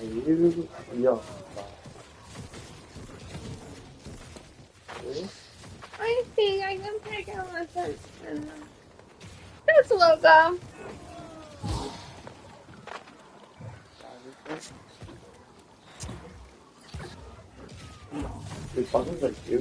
제일 위험하다. I think I can take a lesson. That's welcome. 그 방금 갈게요.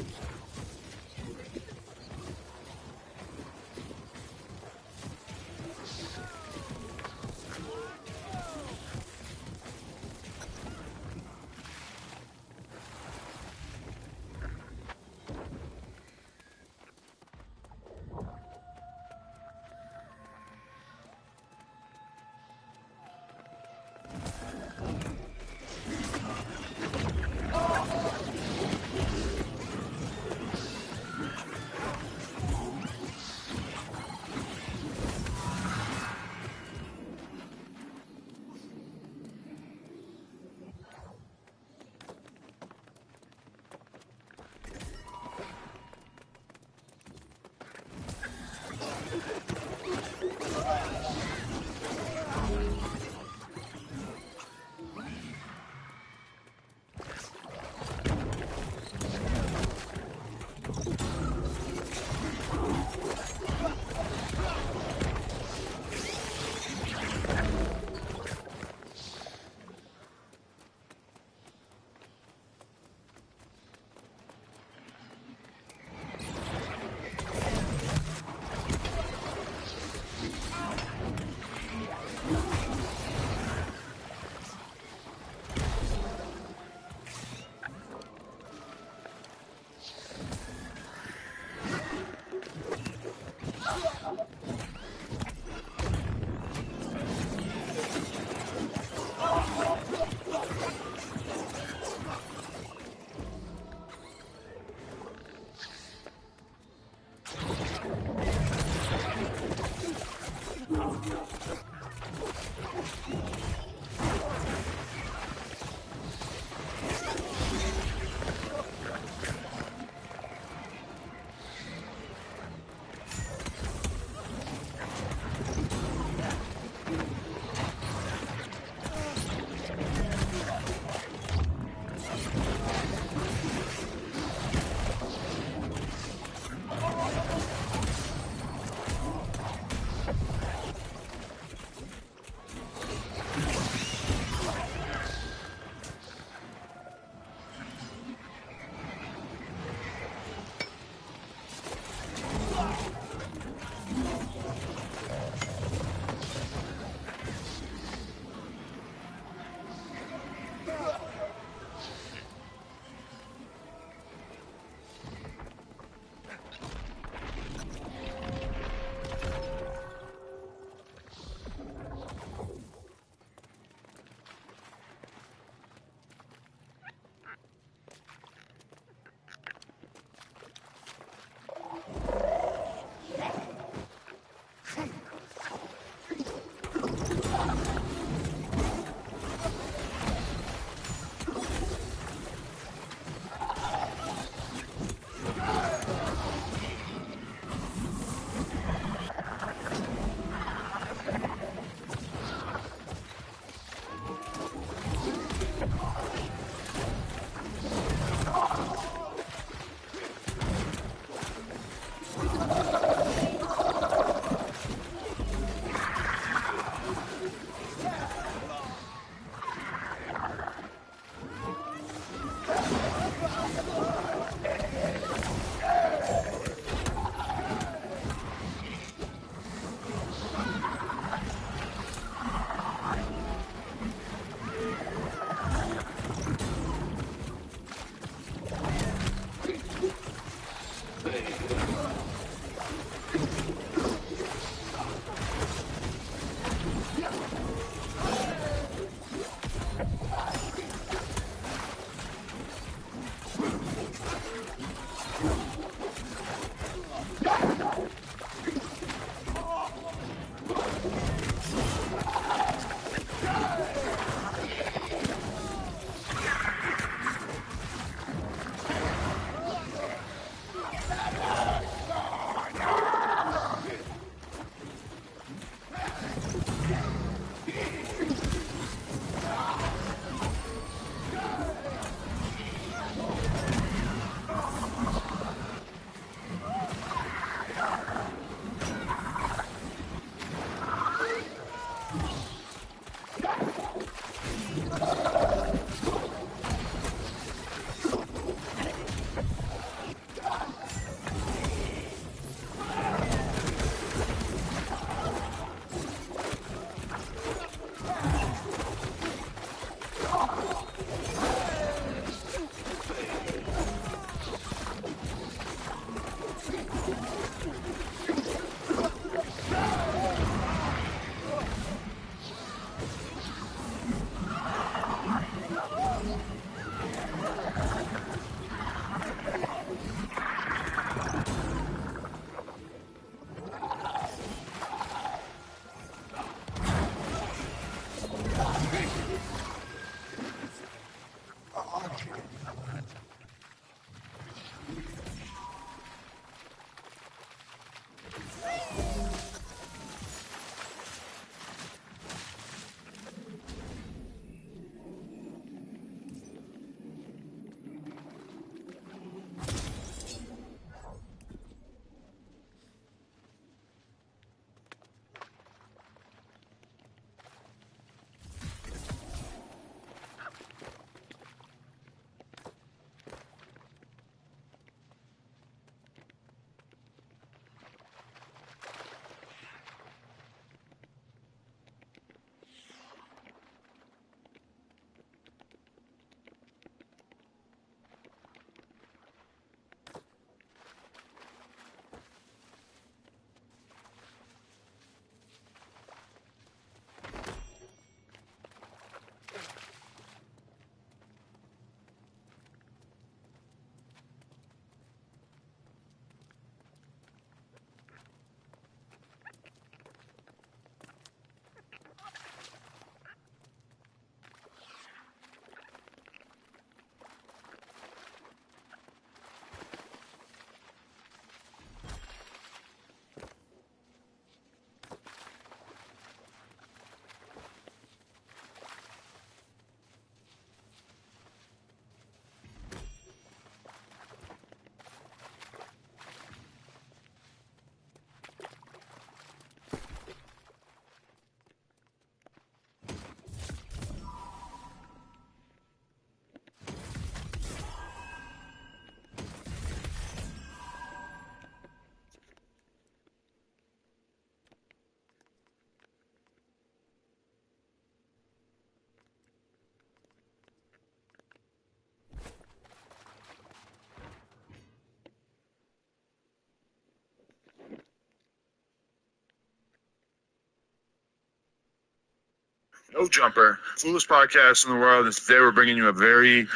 No Jumper, coolest podcast in the world. And today we're bringing you a very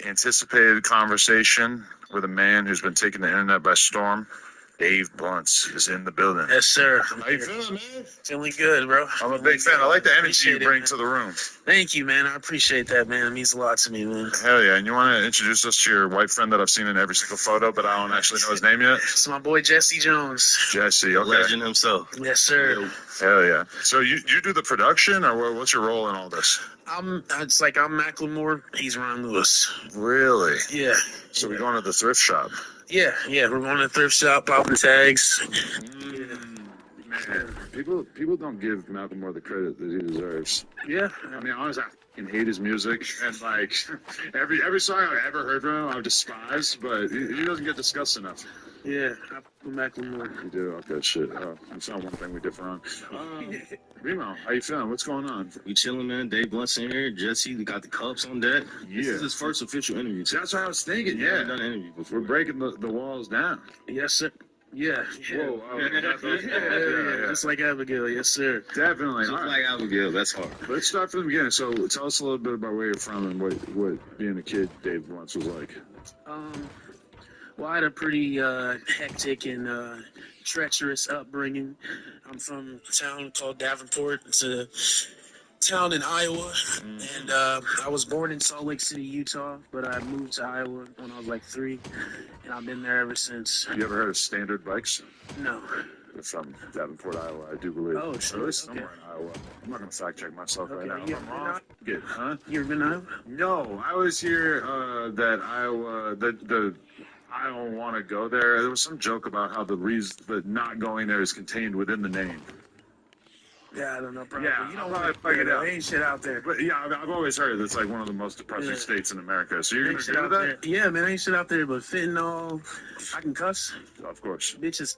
anticipated conversation with a man who's been taking the internet by storm. Dave Blunts is in the building. Yes, sir. How you feeling, man? Feeling good, bro. I'm a big fan. I like the energy you bring to the room. Thank you, man. I appreciate that, man. It means a lot to me, man. Hell yeah. And you want to introduce us to your white friend that I've seen in every single photo, but I don't actually know his name yet? It's my boy Jesse Jones. Jesse, okay. Legend himself. Yes, sir. Hell yeah. So you do the production, or what's your role in all this? It's like I'm Macklemore. He's Ron Lewis. Really? Yeah. So we're going to the thrift shop. Yeah. We're going to the thrift shop, popping tags. Man, people don't give Macklemore the credit that he deserves. Yeah. I mean, honestly, I fucking hate his music, and like every song I've ever heard from him, I despise, but he doesn't get discussed enough. Yeah. I'm Macklemore. You do? Okay, shit. That's not one thing we differ on. Remo, how you feeling? What's going on? We chilling, man. Dave Blunt's in here. Jesse, we got the cups on deck. Yeah. This is his first official interview. That's what I was thinking. We've Yeah, never done an interview before. we're breaking the walls down. Yes, sir. Yeah. Whoa, Yeah. Just like Abigail. Yes, sir. Definitely. Just All right. like Abigail, that's hard. Let's start from the beginning. So tell us a little bit about where you're from and what being a kid Dave Blunt's was like. Well, I had a pretty hectic and treacherous upbringing. I'm from a town called Davenport. It's a town in Iowa, and I was born in Salt Lake City, Utah, but I moved to Iowa when I was like 3, and I've been there ever since. You ever heard of Standard Bikes? No. They're from Davenport, Iowa, I do believe. Oh, Or shit, at least okay. somewhere in Iowa. I'm not going to fact check myself right Okay, now. you If I'm ever been wrong, out? good, huh? You ever been to Iowa? No, I was here that Iowa, the I don't want to go there. There was some joke about how the reason that not going there is contained within the name. Yeah, I don't know. Probably. Yeah, You don't I'll want to probably figure it out. out. Ain't shit out there. But yeah, I've always heard it's like one of the most depressing Yeah. states in America. So you're Ain't going to shit agree out with that? there. Yeah, man, ain't shit out there, but fentanyl. I can cuss. Of course. Bitches.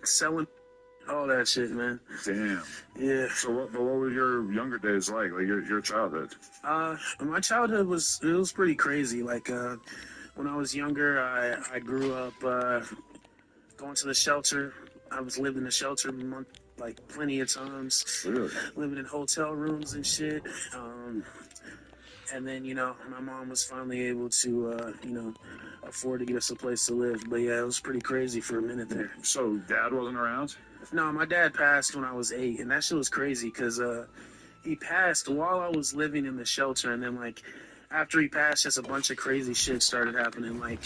Selling. All that shit, man. Damn. Yeah. So what were your younger days like your childhood? My childhood was pretty crazy. Like when I was younger, I grew up going to the shelter. I was living in the shelter like plenty of times, Really? living in hotel rooms and shit. And then my mom was finally able to afford to get us a place to live. But yeah, it was pretty crazy for a minute there. So dad wasn't around? No, my dad passed when I was 8, and that shit was crazy because he passed while I was living in the shelter, and then like after he passed, just a bunch of crazy shit started happening. Like,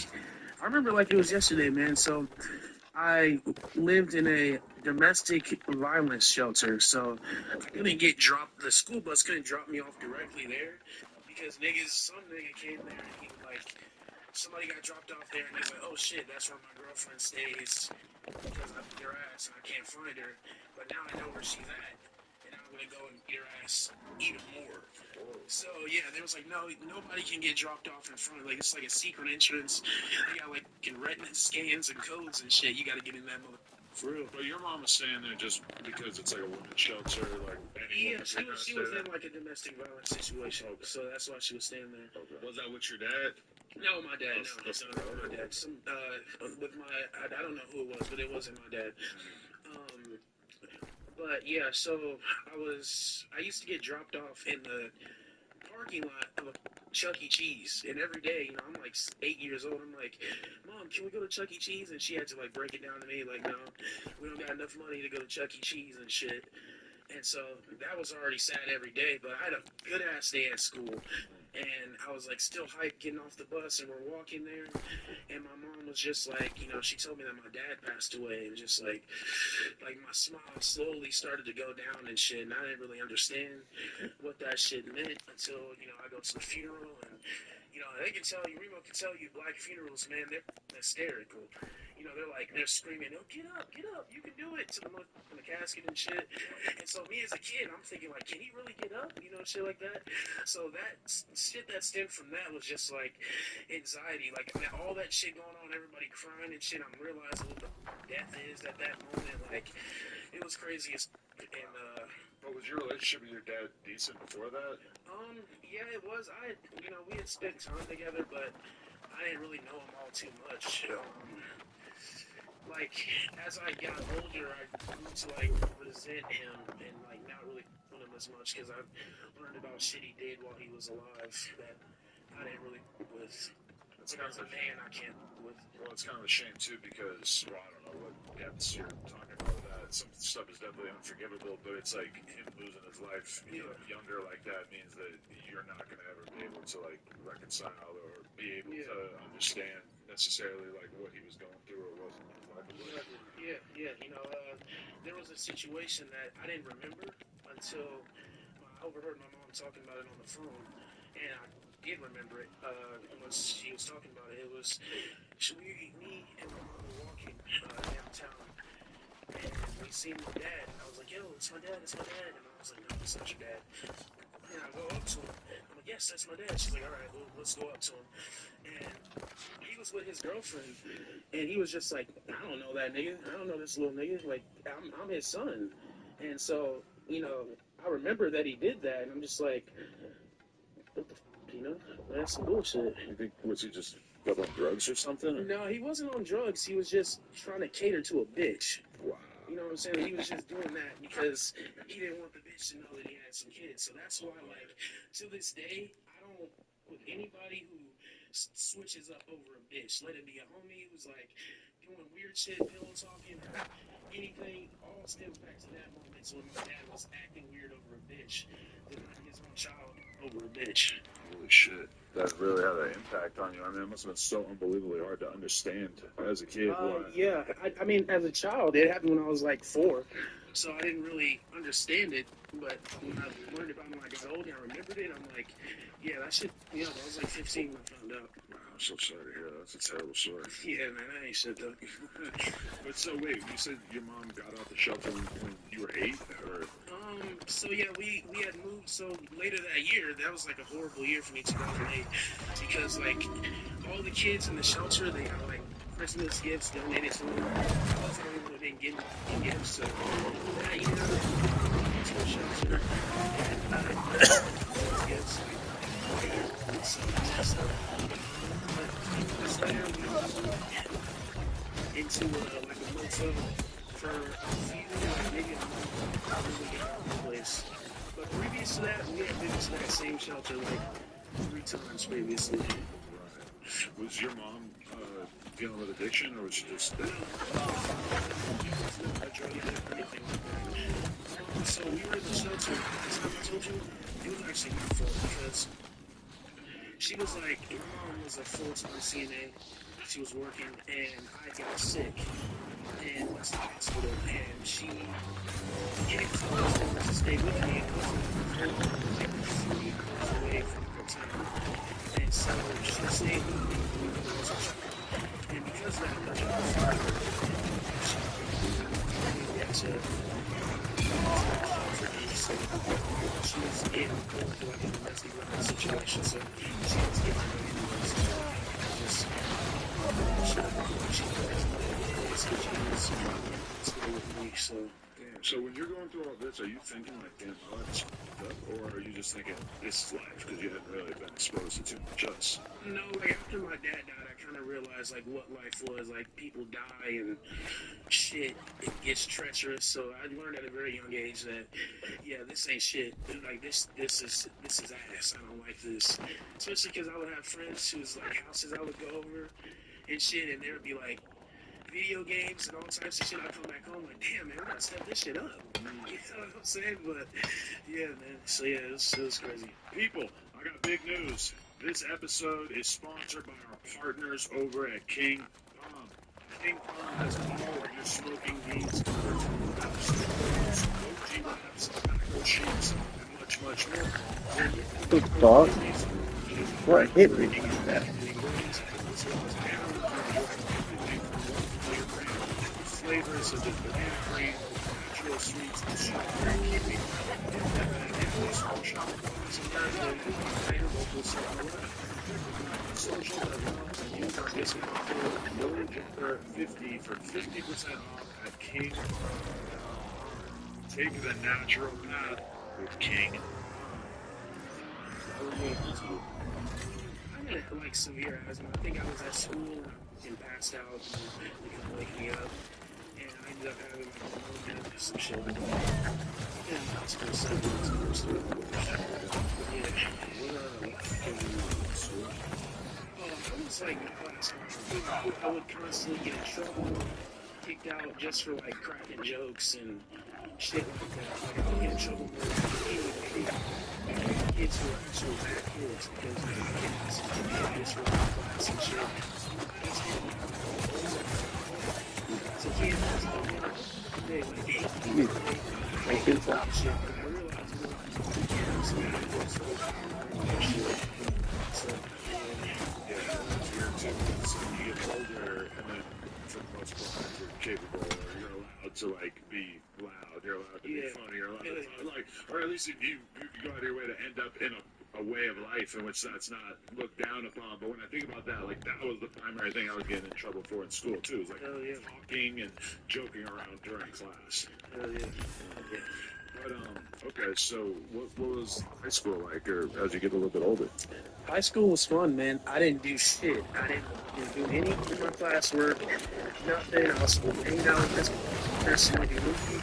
I remember like it was yesterday, man. So I lived in a domestic violence shelter, so I couldn't get dropped. The school bus couldn't drop me off directly there because some nigga came there and he was like, somebody got dropped off there and he's like, oh shit, that's where my girlfriend stays because I beat her ass and I can't find her, but now I know where she's at and I'm gonna go and beat her ass even more. So yeah, there was like nobody can get dropped off in front. Like it's like a secret entrance. They got like retina scans and codes and shit. You got to get in that mother. For real. But your mom was staying there just because it's like a women's shelter, like any Yeah, she was in like a domestic violence situation, so that's why she was staying there. Okay. Was that with your dad? No, my dad. No, it's not my dad. Some with my I don't know who it was, but it wasn't my dad. But yeah, so I used to get dropped off in the parking lot of a Chuck E. Cheese, and every day, you know, I'm like 8 years old. I'm like, Mom, can we go to Chuck E. Cheese? And she had to like break it down to me, like, no, we don't got enough money to go to Chuck E. Cheese and shit. And so that was already sad every day, but I had a good ass day at school. And I was like still hyped getting off the bus, and we're walking there. And my mom was just like, you know, she told me that my dad passed away, and just like my smile slowly started to go down and shit. And I didn't really understand what that shit meant until, you know, I go to the funeral, and you know, they can tell you, Remo can tell you, black funerals, man, they're hysterical. You know, they're screaming, oh, get up, you can do it, to the in the casket and shit. And so me as a kid, I'm thinking like, can he really get up? You know, shit like that. So that shit that stemmed from that was just like anxiety, like all that shit going on, everybody crying and shit. I'm realizing what the death is at that moment. Like, it was crazy as and But was your relationship with your dad decent before that? yeah, it was. You know, we had spent time together, but I didn't really know him all too much. Like, as I got older, I grew to, like, resent him and, like, not really want him as much because I learned about shit he did while he was alive that I didn't really with. It's When I was a man, I can't with. Well, it's kind of a shame, too, because, well, I don't know what depths you're talking about with that. Some stuff is definitely unforgivable, but it's like him losing his life, you know, younger like that means that you're not going to ever be able to, like, reconcile or be able to understand necessarily, like, what he was going through or wasn't. Yeah. You know, there was a situation that I didn't remember until I overheard my mom talking about it on the phone, and I did remember it once she was talking about it. It was me and my mom were walking downtown, and we seen my dad. And I was like, yo, it's my dad. And I was like, no, it's not your dad. And I go up to him. I'm like, yes, that's my dad. She's like, all right, well, let's go up to him. And he was with his girlfriend, and he was just like, I don't know that nigga. I don't know this little nigga. Like, I'm his son. And so, you know, I remember that he did that, and I'm just like, what the f***, you know? That's some bullshit. You think, was he just got on drugs or something? No, he wasn't on drugs. He was just trying to cater to a bitch. Wow. You know what I'm saying? He was just doing that because he didn't want the bitch to know that he had some kids. So that's why, like, to this day, I don't, with anybody who switches up over a bitch, let it be a homie who's, like, doing weird shit, pillow talking, or anything, all stems back to that moment. So when my dad was acting weird over a bitch, denying his own child over a bitch. Holy shit. That really had an impact on you. I mean, it must have been so unbelievably hard to understand as a kid. Yeah, I mean, as a child, it happened when I was like 4, so I didn't really understand it. But when I learned about it when I got older, I remembered it. I'm like, yeah, that shit. You know, I was like 15 when I found out. Wow, I'm so sorry to hear that. That's a terrible story. Yeah, man, that ain't shit though. But so wait, you said your mom got out the shelter when you were 8, or? So yeah, we had moved. So later that year, that was like a horrible year for me, 2008, because like all the kids in the shelter, they got like Christmas gifts donated to them. All the people didn't get gifts, so that year, to the shelter and gifts. So later we into like a motel for a few, maybe a month, place. But previous to that, we had been to that same shelter like 3 times previously. Right. Was your mom dealing with addiction, or was she just? No, drug addict or anything like that. So we were in the shelter. The time I told you, it was actually my fault because she was like, my mom was a full-time CNA. She was working, and I got sick and went to the hospital, and she came to Boston to stay with me. It wasn't like 3 hours away from her town, and so she stayed with me when I was a child. And because of that, her job fired her, and she needed to for me, so she was getting going through like a messy situation, so she was getting me anyway, so I just she was stay with me, so. Damn. So when you're going through all this, are you thinking like, damn, my life is fucked up, or are you just thinking this is life because you hadn't really been exposed to too much else? No, like after my dad died, I kind of realized like what life was. Like people die and shit, it gets treacherous. So I learned at a very young age that yeah, this ain't shit. Like this is ass. I don't like this. Especially because I would have friends whose like houses I would go over and shit, and they would be like video games and all types of shit. I come back home like, damn man, we gotta step this shit up. You know what I'm saying? But yeah, man. So yeah, it was crazy. People, I got big news. This episode is sponsored by our partners over at King Palm. King Palm has all of your smoking needs covered from wraps, OG wraps, tobacco sheets, and much, much more. Good dog. What hit me? Flavors such as banana cream, natural sweets, and strawberry kiwi. Social and use our discount code NOJUMPER50 for 50% off at King. Take the natural path with King. I had like severe asthma. I think I was at school and passed out and they kind of wake me up. And I ended up having like pneumonia and some shit. Yeah, hospital 7 months. I was like in class. I would constantly get in trouble, kicked out just for like cracking jokes and shit like that. Like I would get in trouble with kids who are actual bad kids because they just for class and shit. As a kid, they like, Thank you, sir. shit. I realized You get older, and then for the most part, you're capable, or you're allowed to like be loud, you're allowed to be funny, you're allowed to like, or at least you go out of your way to end up in a way of life in which that's not looked down upon. But when I think about that, like that was the primary thing I was getting in trouble for in school too. Is like talking and joking around during class. But okay, so what was high school like, or as you get a little bit older? High school was fun, man. I didn't do shit. I didn't do any of my classwork, nothing. I was hanging out with this person with the movie.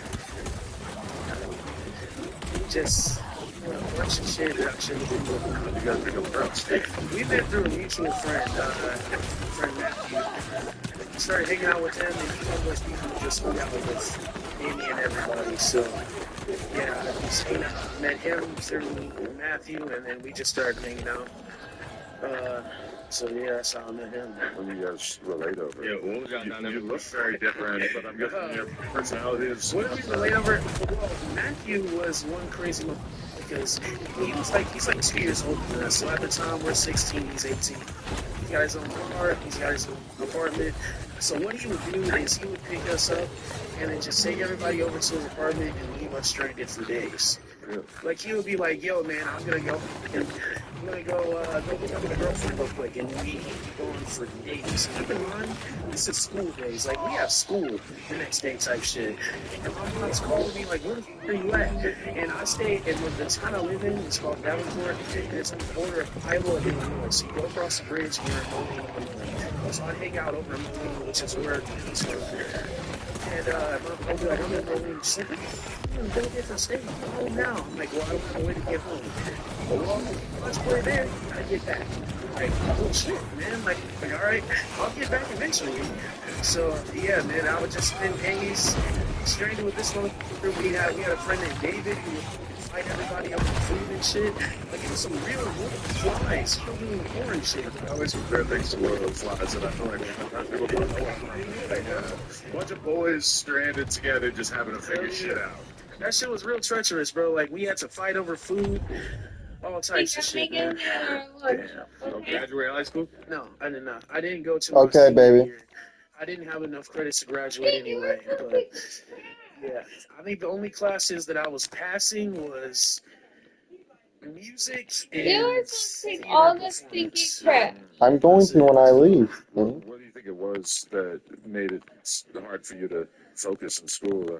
Just a bunch of shit that I shouldn't have been doing. You gotta pick up girls. We met through a mutual friend, friend Matthew. We started hanging out with him, and he's one of those people who just hung out with Amy and everybody. So, yeah, I just met him through Matthew, and then we just started hanging out. So yeah, that's how I met him. What do you guys relate over? Yeah, what was y'all down there? You look very different, but I'm guessing your personality is. What did we relate over? Well, Matthew was one crazy one because he's like 2 years older than us. So at the time we're 16, he's 18. He got his own car, he's got his own apartment. So what he would do is he would pick us up and then just take everybody over to his apartment and leave us stranded for days. Really? Like he would be like, "Yo, man, I'm gonna go go pick up my girlfriend real quick," and we'd be going for days. Keep in mind, this is school days. Like we have school the next day type shit. And my mom's calling me like, "Where the fuck are you at?" And I stay in the town I live in. It's called Davenport, and it's on the border of Iowa and Illinois. So you go across the bridge and you're in Moline, Illinois. So I'd hang out over in Moline, which is where he's from. And I'll be like, "I'm in Moline." She's like, "Go get the state. I'm home now." I'm like, "Well, I don't have a way to get home." well, let's play there. I get back. Like, oh shit, man. Like, all right, I'll get back eventually. So yeah, man, I would just spend days stranded with this motherfucker. We had a friend named David who would fight everybody over food and shit. Like it was some real flies, fucking orange shit. I always compare things to Lord of the Flies, and I feel like people don't know what I'm like, a bunch of boys stranded together just having to figure shit out. That shit was real treacherous, bro. Like we had to fight over food, all types of shit, man. Don't graduate high school? No, I did not. I didn't go to my Okay, senior baby. year. I didn't have enough credits to graduate anyway. But yeah, I think the only classes that I was passing was music and Yours take all the stinky crap. I'm going to when I leave. What do you think it was that made it hard for you to focus in school, or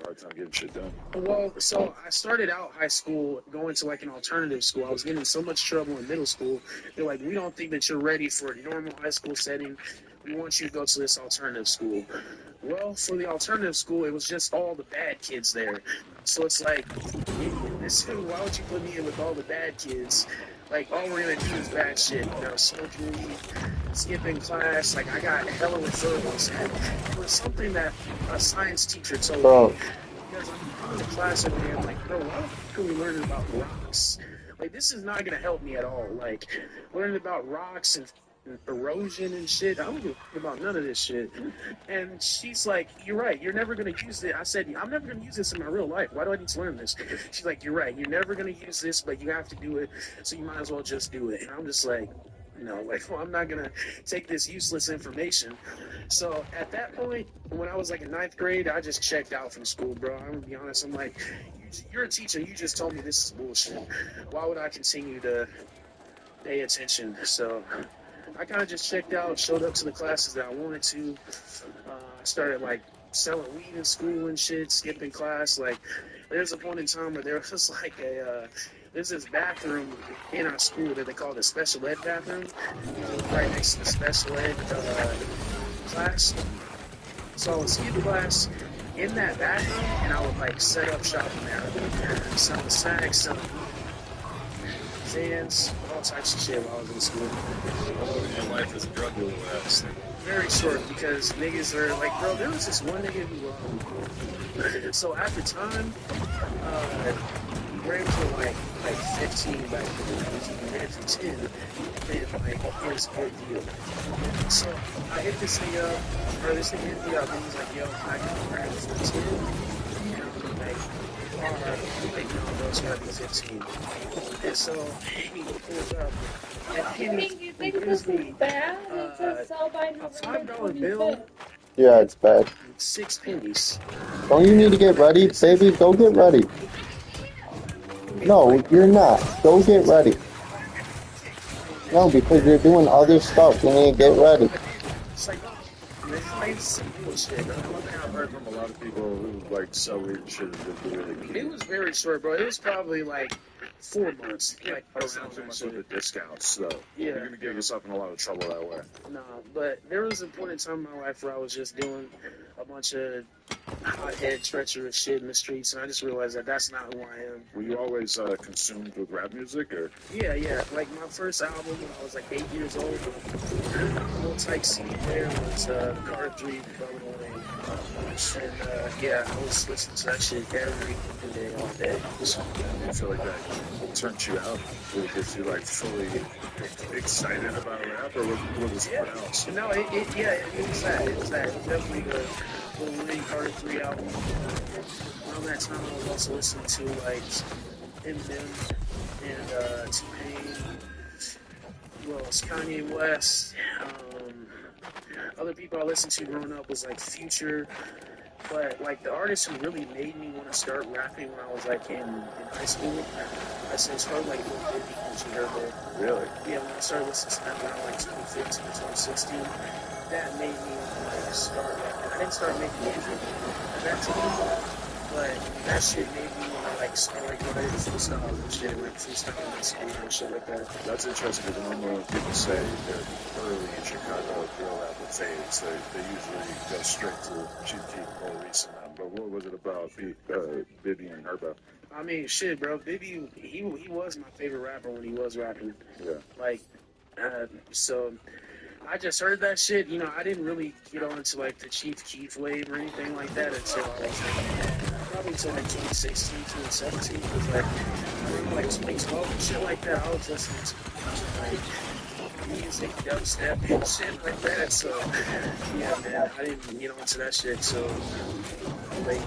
hard time getting shit done? Well, so I started out high school going to like an alternative school. I was getting in so much trouble in middle school. They're like, we don't think that you're ready for a normal high school setting. We want you to go to this alternative school. Well, for the alternative school, it was just all the bad kids there. So it's like, why would you put me in with all the bad kids? Like, all we're gonna do is bad shit. You know, smoking weed, skipping class. Like, I got hella referrals. It was something that a science teacher told me. Because I'm in the class every day, I'm like, bro, why the fuck are we learning about rocks? Like, this is not gonna help me at all. Like, learning about rocks and erosion and shit. I don't give a fuck about none of this shit. And she's like, you're right. You're never going to use it. I said, I'm never going to use this in my real life. Why do I need to learn this? She's like, you're right. You're never going to use this, but you have to do it. So you might as well just do it. And I'm just like, well, I'm not going to take this useless information. So at that point, when I was like in 9th grade, I just checked out from school, bro. I'm going to be honest. I'm like, you're a teacher. You just told me this is bullshit. Why would I continue to pay attention? So I kind of just checked out, showed up to the classes that I wanted to. I started like selling weed in school and shit, skipping class. Like, there's a point in time where there was like there's this bathroom in our school that they call the special ed bathroom, right next to the special ed class. So I would skip class in that bathroom, and I would like set up shop in there, selling snacks, selling Zans, all types of shit while I was in school. Your life as a drug dealer was very short because niggas are like, bro, there was this one nigga who, so at the time, grades were like 15 back then, and for 10, then like, it was a good deal. So I hit this nigga up, or this nigga hit me up, and he's like, yo, can I get a grade for 10? And I'm like, like, no, bro, it's gotta be 15. And so he pulls up, and You think this is bad? It says sell by a November $5 bill, 25th. Yeah, it's bad. 6 pennies. Don't you need to get ready, baby? Go get ready. No, you're not. Go get ready. No, because you're doing other stuff. You need to get ready. It's like, it's bullshit. I've heard from a lot of people who like sell weed and shit. It was very short, bro. It was probably like 4 months. Like, That's not too much of the discounts, though. Yeah. You're gonna get yourself in a lot of trouble that way. nah, but there was a point in time in my life where I was just doing a bunch of hothead, treacherous shit in the streets, and I just realized that that's not who I am. Were you always consumed with rap music, or? Yeah. Like my first album when I was like 8 years old, little tight CD there was Carter 3, Bubblegum Wayne. And yeah, I was listening to that shit every day, all day. I feel like that turned you out. Was you like fully excited about rap, or was it something else? No, it was that. It was that. It was definitely the Wayne Carter 3 album. Around that time, I was also listening to like Eminem and T-Pain. Well, it's Kanye West. Other people I listened to growing up was like Future. But like the artist who really made me want to start rapping when I was like in high school, I said it's probably like Lil Baby, which you heard that. Really? Yeah, when I started listening to that around like 2015 or 2016, that made me like start rapping. I didn't start making music at that time, but that shit made me want to like start like writing freestyle and shit, like freestyling in school and shit like that. That's interesting because normally when people say they're early in Chicago drill rap with fades, they usually go straight to Chief Keef, Police, and them. but what was it about Bibby and Herbo? I mean, shit, bro. Bibby, he was my favorite rapper when he was rapping. Yeah. Like, so I just heard that shit. You know, I didn't really get on to like the Chief Keef wave or anything like that until I was like, probably until like 2016, 2017. Because like, like 2012 and shit like that, I was listening to like music, dubstep, and shit like that. So yeah, man, I didn't get onto that shit. So late.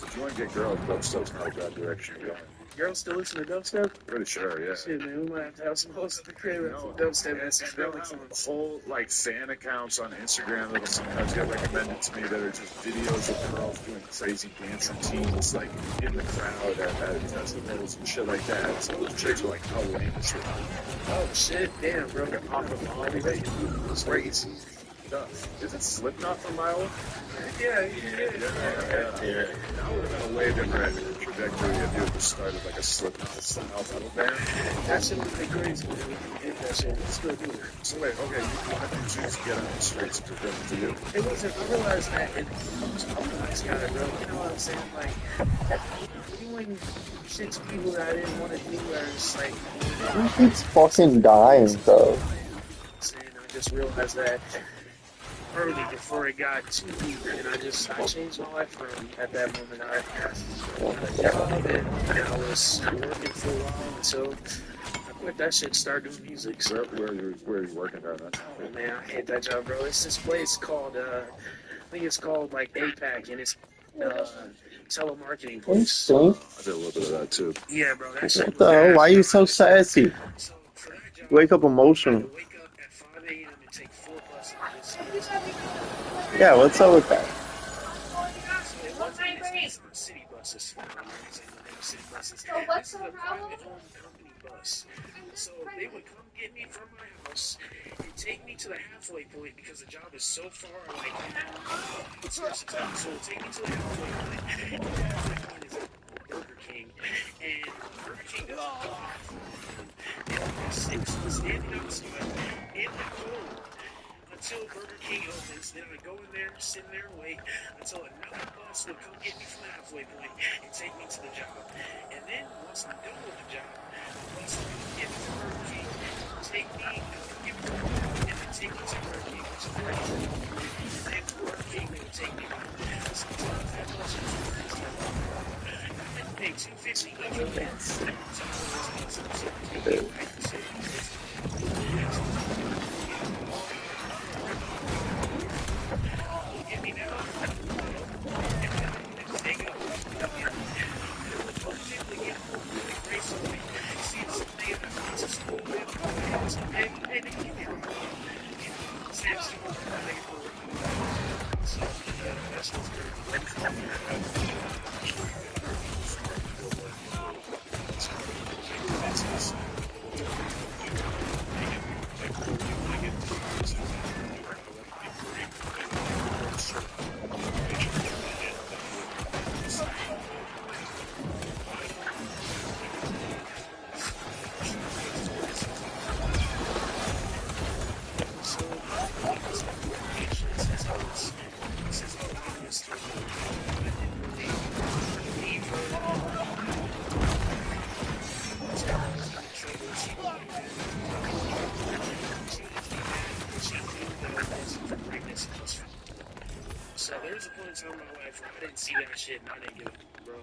If you want to get girls, dubstep's not a bad direction to go. Girls still listen to dubstep? Pretty sure, yeah. Shit, man, we might have to have some hosts at the crib and some dubstep and some relic songs. Whole like fan accounts on Instagram that sometimes get recommended to me that are just videos of girls doing crazy dance routines like in the crowd at festivals and shit like that. So those chicks are like outlandishly Oh shit, damn, bro. Off of all everything. It's crazy. Is it Slipknot from Iowa? Yeah. That would have been a way different trajectory if you had just started like a Slipknot style metal band. That shit would be crazy, man. We did that shit. Let's go do it. So wait, okay, why did you choose to get on the streets to bring it to you? It wasn't, I realized that it was a nice guy, bro. You know what I'm saying? Like, doing shit to people that I didn't want to do, where it's like, He keeps fucking dying, though. I just realized that early before it got too deep, and I changed my life around at that moment. I got a job, and I was working for a while until I quit that shit and started doing music. So, Where are you working at, man? oh man, I hate that job, bro. It's this place called, I think it's called like APAC, and it's telemarketing Can you place. sing? I did a little bit of that too. Yeah, bro, that shit What was the hell? bad. Why are you so sassy? So for that job, Wake up I emotional. had to wake up at 5 a.m. and take 4 buses. Yeah, what's up with that? It wasn't it's not city buses. City buses. So what's This is the a problem? private-owned company bus. So they would come get me from my house and take me to the halfway point because the job is so far. Like, seriously, so take me to the halfway point. And the halfway point is at Burger King, and Burger King doesn't go off. It's standing outside in the cold until Burger King opens. Then I go in there, sit there, and wait until another bus would come get me from the halfway point and take me to the job. And then once I'm done with the job, the bus would come get me from Burger King, take me, give me and then take me to Burger King, which is right. And then Burger King they would take me home. Sometimes that bus was I pay $2.50 each way. So I was take me back to city. So there was a point in time in my life where I didn't see that shit and I didn't give a fuck, bro.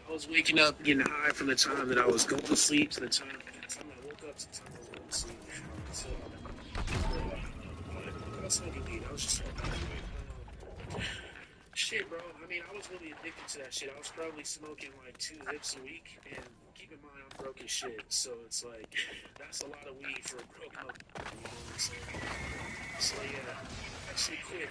I was waking up getting high from the time that I was going to sleep to the time I woke up to the time I was going to sleep. So I was smoking weed. I was just like, shit, bro. I mean, I was really addicted to that shit. I was probably smoking like 2 zips a week, and keep in mind, I'm broke as shit. So it's like, that's a lot of weed for a broke motherfucker, you know what I'm saying? So yeah, I actually quit,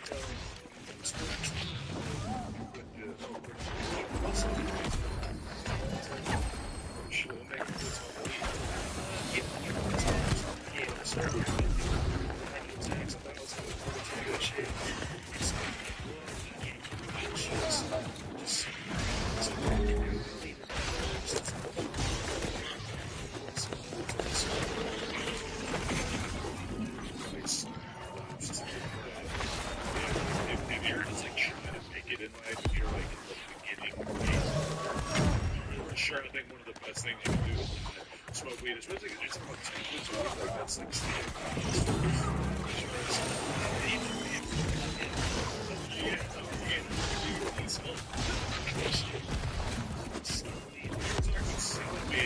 If you're just like trying to make it in life, and you're like especially because you're talking about 10 weeks a week, like that's like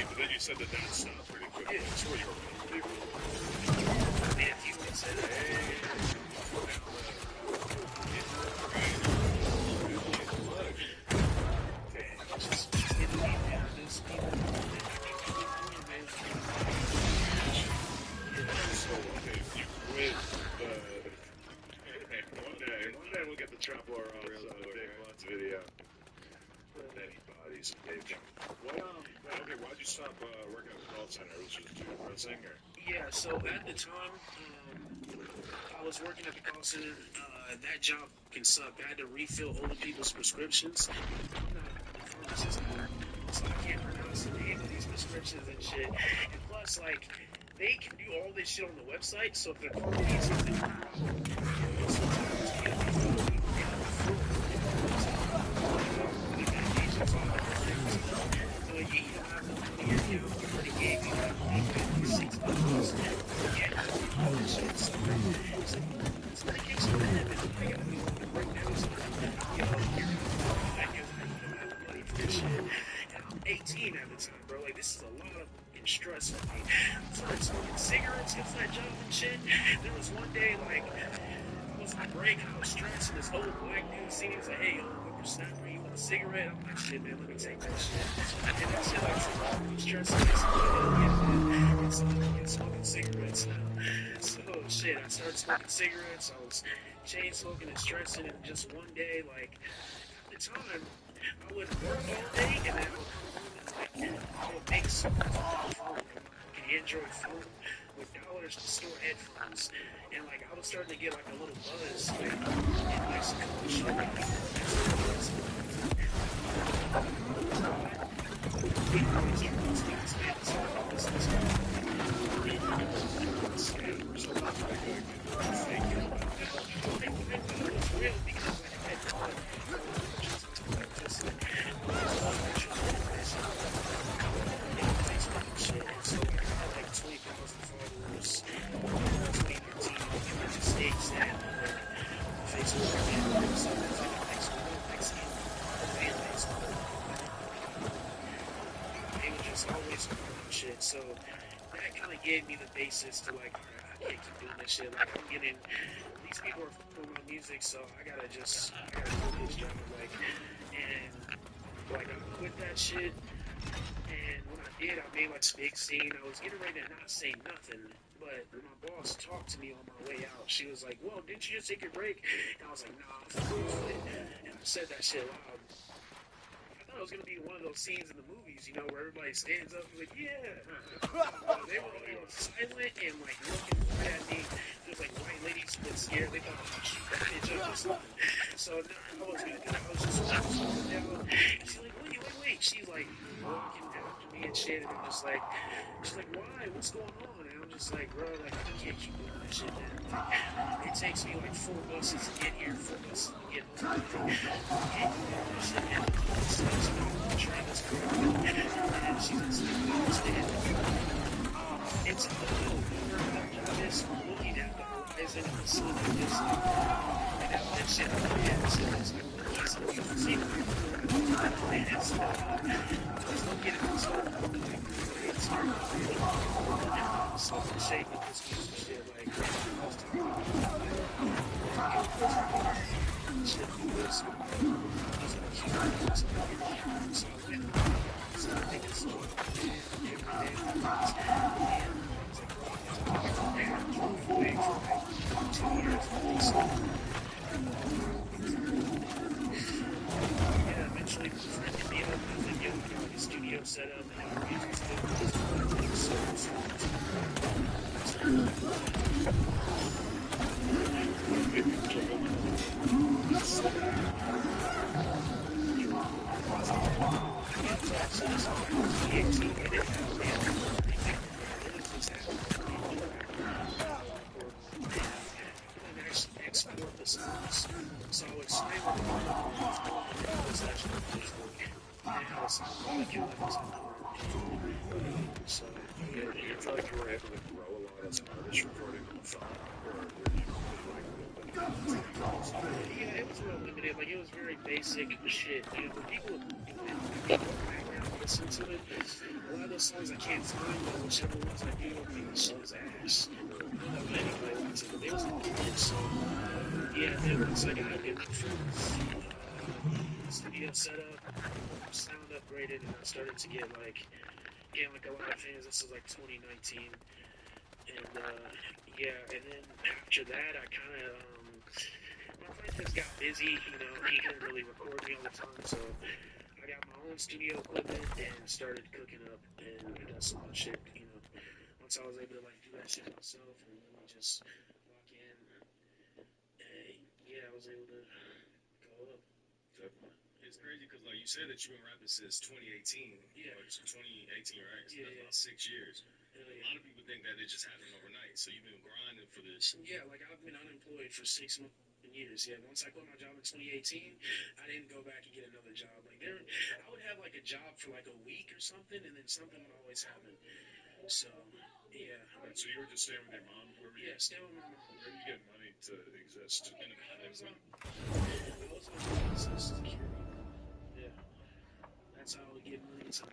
but then you said that stopped pretty quickly. That's where you were pretty quickly. Man, if you would have said, hey, just get me down. There's people man. So, okay, you quit, one day we'll get the trap lore off Big Blunt's video. Many bodies of Dave. Okay, why'd you stop working at the call center? Was you just doing pressing, or? Yeah, so at the time, I was working at the call center. That job can suck. I had to refill older people's prescriptions. I'm not a pharmacist, so I can't pronounce the name of these prescriptions and shit. And plus, like, they can do all this shit on the website, so if they're calling me something, sometimes you know, you don't have no money in you already gave you like $6. Yeah, all this shit. So it's medication management. I gotta do all the breakdowns. You know, you're like, you don't have the money for this shit. And I'm 18 at the time, bro. Like, this is a lot of fucking stress for me. I started smoking cigarettes since that job and shit. There was one day, like, I was on break and I was stressed, and this old black dude seen me. He was like, hey, yo, snapper, you want a cigarette? I'm like, shit, man, let me take that shit. And that shit, like, stressing me. So I'm smoking cigarettes now. So, shit, I started smoking cigarettes. I was chain smoking and stressing, and just one day, like, at the time, I would work all day, and then I would come home and, like, I would make songs with my phone, an Android phone, with dollars to store headphones. And, like, I was starting to get, like, a little buzz, like, in Mexico and shit. Shit, so that kind of gave me the basis to like, alright, I can't keep doing this shit. Like, I'm getting these people are fucking my music, so I gotta do this job. Like, and like I quit that shit. And when I did, I made like a big scene. I was getting ready to not say nothing, but my boss talked to me on my way out. She was like, "Well, didn't you just take your break?" And I was like, "Nah, I'm fucking quit." And I said that shit loud. I thought it was gonna be one of those scenes in the movies, you know, where everybody stands up and like, yeah. They were all silent and like looking right at me. There's like white ladies who get scared. They thought I was gonna shoot that bitch up or something. So no, I was gonna do that. I was just walking down. And she's like, wait. She's like walking after me and shit. And I'm just like, she's like, why? What's going on? And I'm just like, bro, like I can't keep doing this shit, man. Like, it takes me like 4 buses to get here, 4 buses to get home. I can't keep doing this shit, man. Trying this girl, and she's understand. It's a little bit of this looking at the horizon and the sun and just and that shit on my head. So it's like, easy to see my head's I was looking at this whole it's so shaking this music shit like I was talking about shit do this. So I went so I think it's every day drove away for like 2 years at least. Yeah, eventually my friend hit me up and was like, yo, we got a studio set up and our music's good. Export the songs. So I would explain what the was actually and how it's molecule levels So Do you feel like you were able to grow a lot as an artist recording on the phone, or were you pretty like yeah, it was real limited. Like it was very basic shit. You know, when people go back now and listen to it, a lot of those songs I can't find, but whichever ones I do, I think the shit is ass. I don't know if anybody likes it, but they was all hits. So yeah, then once I got a different studio set up, sound upgraded, and I started to get like a lot of fans. This was like 2019, and yeah, and then after that, I kind of my friend just got busy. You know, he couldn't really record me all the time, so I got my own studio equipment and started cooking up and done some other shit. You know, once I was able to like do that shit myself and really just lock in, yeah, I was able to go up. It's crazy because, like you said, that you've been rapping since 2018. Yeah. Like, so 2018, right? So Yeah, that's yeah. about 6 years. Yeah. A lot of people think that it just happened overnight. So you've been grinding for this. Yeah, like I've been unemployed for 6 months and years. Yeah, once I quit my job in 2018, I didn't go back and get another job. Like I would have like a job for like a week or something, and then something would always happen. So, yeah. So you were just staying with your mom? Yeah, staying with my mom. Where did you get money to exist? I was on Social Security. Yeah, that's how I would get money. So, I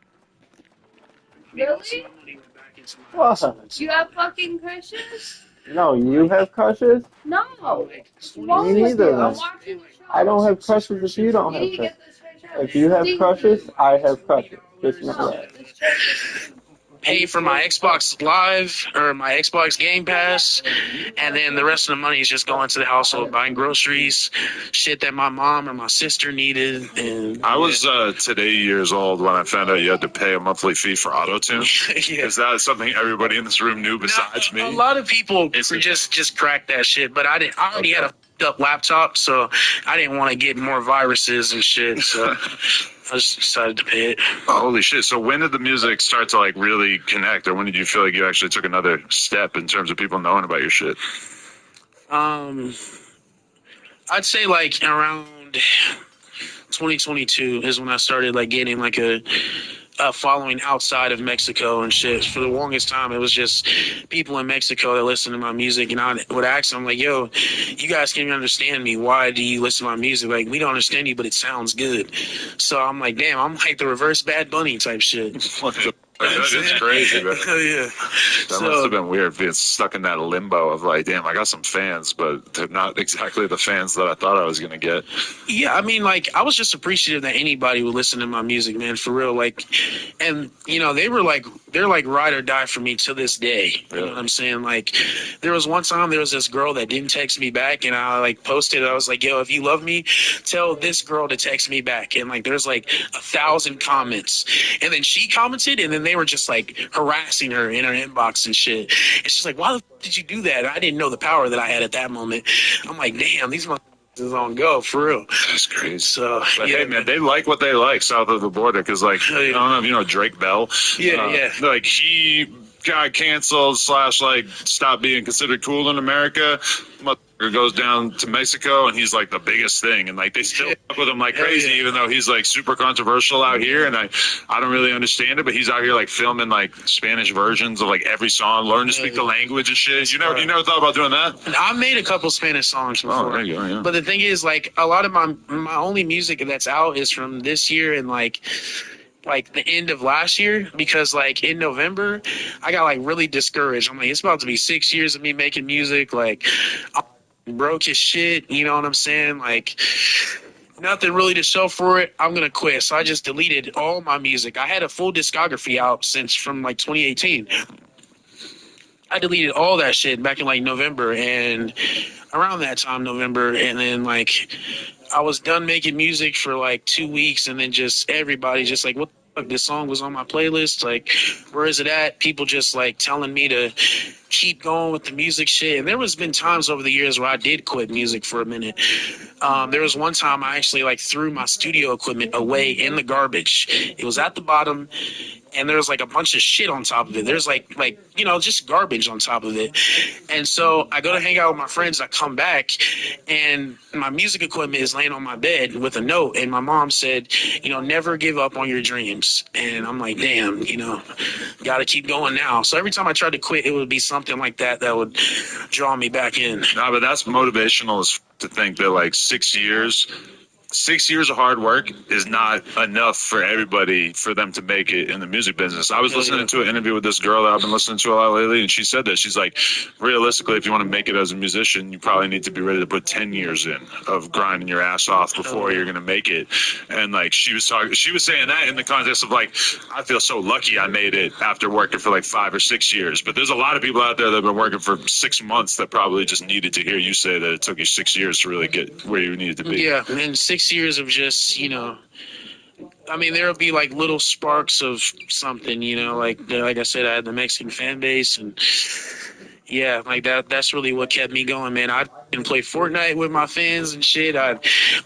mean, most of my money went back into my What? You have fucking crushes? No, you have crushes? No. like What's wrong Me with neither. you? I'm watching the show. I don't have crushes if you don't You have need to crushes. get this straight out. If you have See? crushes, I have crushes. Just know No, that. this straight pay for my Xbox Live or my Xbox Game Pass, and then the rest of the money is just going to the household, buying groceries, shit that my mom or my sister needed. And I was today years old when I found out you had to pay a monthly fee for auto-tune. yeah. Is that something everybody in this room knew besides A me? lot of people just cracked that shit, but I didn't. I already had a fucked up laptop, so I didn't want to get more viruses and shit. So I just decided to pay it. Holy shit. So when did the music start to like really connect, or when did you feel like you actually took another step in terms of people knowing about your shit? I'd say like around 2022 is when I started like getting like a following outside of Mexico and shit. For the longest time, it was just people in Mexico that listened to my music, and I would ask them like, "Yo, you guys can't even understand me. Why do you listen to my music? Like, we don't understand you, but it sounds good." So I'm like, "Damn, I'm like the reverse Bad Bunny type shit." What the That is crazy, man. Yeah. That must have been weird being stuck in that limbo of like, damn, I got some fans, but they're not exactly the fans that I thought I was gonna get. Yeah, I mean, like, I was just appreciative that anybody would listen to my music, man, for real. Like, and, you know, they're like ride or die for me to this day. You know what I'm saying? Like, there was one time there was this girl that didn't text me back, and I, like, posted, I was like, yo, if you love me, tell this girl to text me back. And, like, there's, like, 1,000 comments. And then she commented, and then they were just, like, harassing her in her inbox and shit. And she's like, why the f- did you do that? I didn't know the power that I had at that moment. I'm like, damn, these motherfuckers is on go for real. That's crazy. So, but yeah, hey, man, they like what they like south of the border because, like, I don't know if you know Drake Bell. Yeah. Like, he got canceled / like stopped being considered cool in America. Motherfucker goes down to Mexico and he's like the biggest thing, and like they still fuck with him like crazy, even though he's like super controversial out here. And I don't really understand it, but he's out here like filming like Spanish versions of like every song, learn to speak the language and shit. You never thought about doing that? I made a couple Spanish songs before. Oh, there you go, yeah. But the thing is, like, a lot of my only music that's out is from this year and like the end of last year, because like in November I got like really discouraged. I'm like, it's about to be 6 years of me making music. Like, I'm broke as shit. You know what I'm saying? Like, nothing really to show for it. I'm gonna quit. So I just deleted all my music. I had a full discography out since from like 2018. I deleted all that shit back in like November, and around that time, November, and then like I was done making music for like 2 weeks, and then just everybody just like, what the fuck, this song was on my playlist, like, where is it at? People just like telling me to keep going with the music shit. And there was been times over the years where I did quit music for a minute, There was one time I actually like threw my studio equipment away in the garbage. It was at the bottom, and there was like a bunch of shit on top of it. There's like just garbage on top of it. And so I go to hang out with my friends. I come back, and my music equipment is laying on my bed with a note. And my mom said, never give up on your dreams. And I'm like, damn, got to keep going now. So every time I tried to quit, it would be something like that would draw me back in. No, but that's motivational to think that like 6 years of hard work is not enough for everybody for them to make it in the music business. I was listening to an interview with this girl that I've been listening to a lot lately, and she said that. She's like, realistically, if you want to make it as a musician, you probably need to be ready to put 10 years in of grinding your ass off before you're going to make it. And like she was saying that in the context of like, I feel so lucky I made it after working for like 5 or 6 years. But there's a lot of people out there that have been working for 6 months that probably just needed to hear you say that it took you 6 years to really get where you needed to be. Yeah, and 6 years of just, there'll be like little sparks of something, like I said, I had the Mexican fan base, and yeah, like that's really what kept me going, man. I didn't play Fortnite with my fans and shit.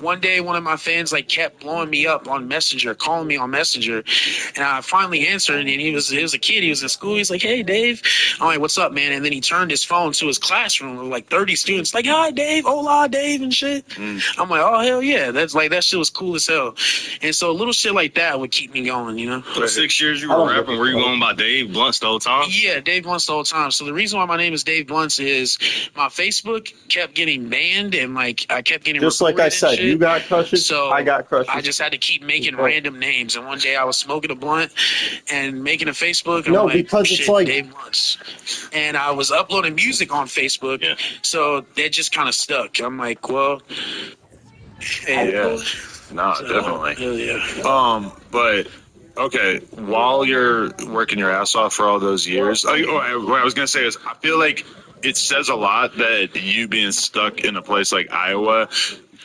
One day one of my fans like kept blowing me up on Messenger, calling me on Messenger, and I finally answered, and he was a kid, he was in school, he's like, "Hey Dave." I'm like, "What's up, man?" And then he turned his phone to his classroom with like 30 students, like, "Hi Dave, hola Dave," and shit. I'm like, "Oh hell yeah." That shit was cool as hell. And so little shit like that would keep me going, For 6 years you were rapping, were you going by Dave Blunts the whole time? Yeah, Dave Blunts the whole time. So the reason why my name is Dave Blunts is my Facebook kept getting banned, and like I kept getting Just like I reported and said, shit. you got crushes, So I got crushes. I just had to keep making random names. And one day I was smoking a blunt and making a Facebook. And No, I'm like, because shit, it's like Dave Blunts. And I was uploading music on Facebook, so that just kind of stuck. I'm like, well, hey, Yeah, no, definitely. hell yeah. But okay, while you're working your ass off for all those years, what I was gonna say is, I feel like it says a lot that you being stuck in a place like Iowa,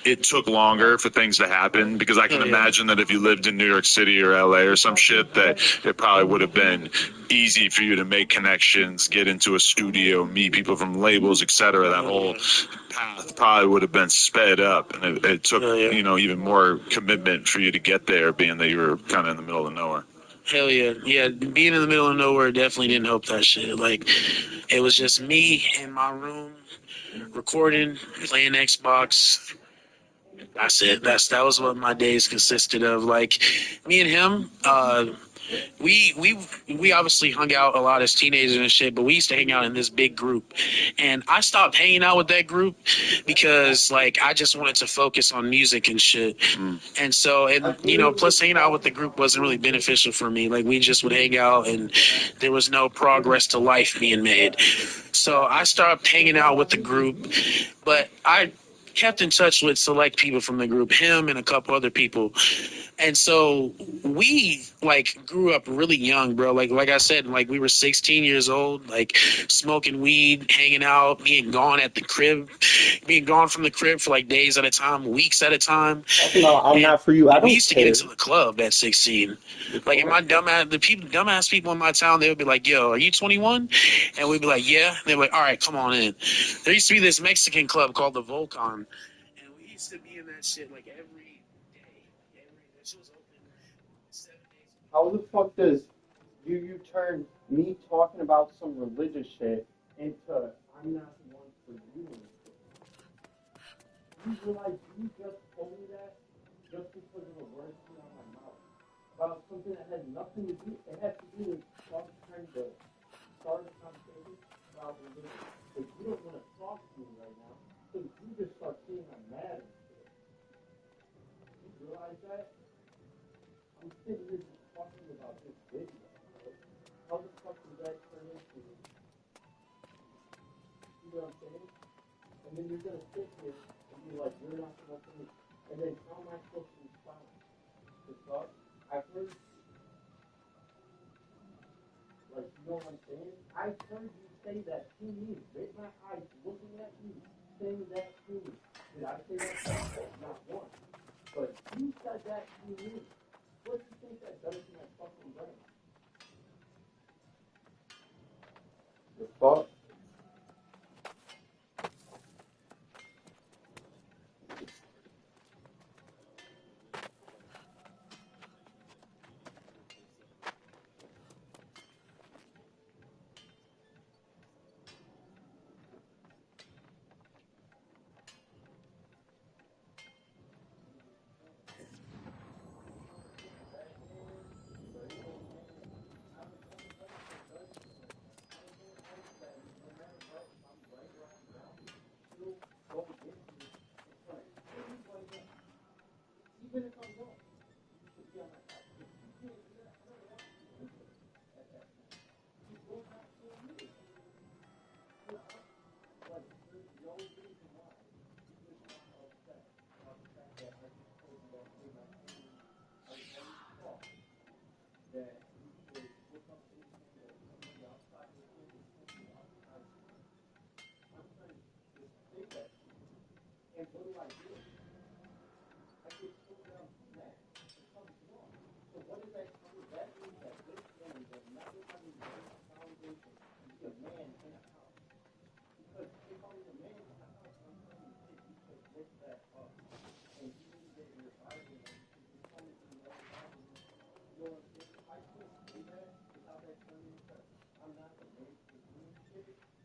it took longer for things to happen, because I can imagine that if you lived in New York City or LA or some shit, that it probably would have been easy for you to make connections, get into a studio, meet people from labels, etc. That whole path probably would have been sped up, and it took even more commitment for you to get there, being that you were kind of in the middle of nowhere. Hell yeah. Yeah, being in the middle of nowhere definitely didn't help that shit. Like, it was just me in my room recording, playing Xbox. That's it. That was what my days consisted of. Like, me and him, we obviously hung out a lot as teenagers and shit, but we used to hang out in this big group. And I stopped hanging out with that group because like I just wanted to focus on music and shit. And so, and plus hanging out with the group wasn't really beneficial for me. Like, we just would hang out and there was no progress to life being made. So I stopped hanging out with the group, but I kept in touch with select people from the group, him and a couple other people. And so we like grew up really young, bro. Like I said, like we were 16 years old, like smoking weed, hanging out, being gone from the crib for like days at a time, weeks at a time. No, I'm not for you. I don't We used to care. get into the club at 16. Like, in my dumbass people in my town, they would be like, "Yo, are you 21?" And we'd be like, "Yeah." And they'd be like, "All right, come on in." There used to be this Mexican club called the Volcan, and we used to be in that shit like every day. That shit was open 7 days a week. How the fuck does you turn me talking about some religious shit into I'm not the one for you? You realize you just told me that just because of the words coming out of my mouth about something that had nothing to do. It had to do with trying to start a conversation about religion. But you don't want to talk to me right now because you just start seeing I'm mad and shit. You realize that? I'm sitting here just talking about this video. How the fuck does that turn into? You know what I'm saying? And then you're gonna sit here and be like, you're not supposed to. And then how am I supposed to respond? Because I've heard, like, you know what I'm saying? I've heard you say that to me, with my eyes looking at you, saying that to me. Did I say that to you? Not once. But you said that to me. What do you think that does to my fucking brain? The fuck?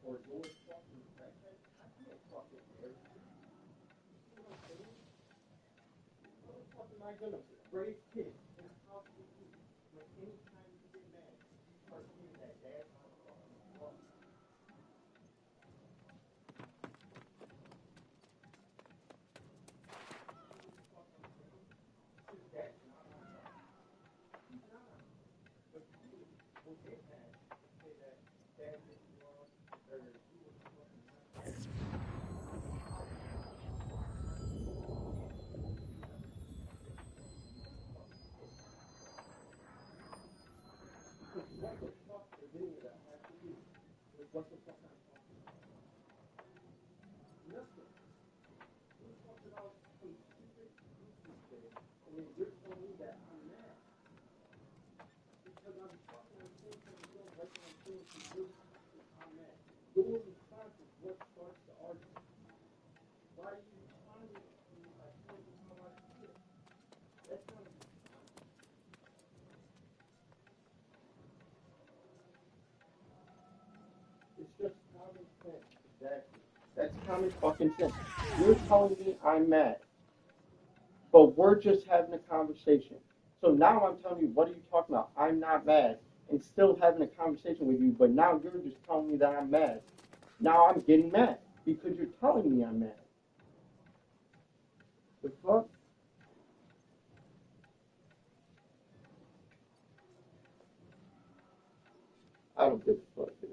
or you're fucking crackhead, I can't fucking marry you. You know what I'm saying? How the fuck am I gonna raise kids in a house with you when anytime you get mad, you start saying that dad's on fucking drugs? You know what the fuck I'm saying? Because dad's not on drugs. He's not. But you will get mad and say that dad did drugs or he was fucking not that. Because what the fuck does any of that have to do with what the fuck I'm talking about? Nothing. We're talking about some stupid, goofy shit, and then you're telling me that I'm mad because I'm saying something you don't like what I'm saying, so you're responding, I'm mad. Your response is what starts the argument. Why are you responding to me by telling me how I feel? That's not a response. It's just common sense. Exactly. That's common fucking sense. You're telling me I'm mad, but we're just having a conversation. So now I'm telling you, what are you talking about? I'm not mad, and still having a conversation with you, but now you're just telling me that I'm mad. Now I'm getting mad because you're telling me I'm mad. The fuck? I don't give a fuck, dude.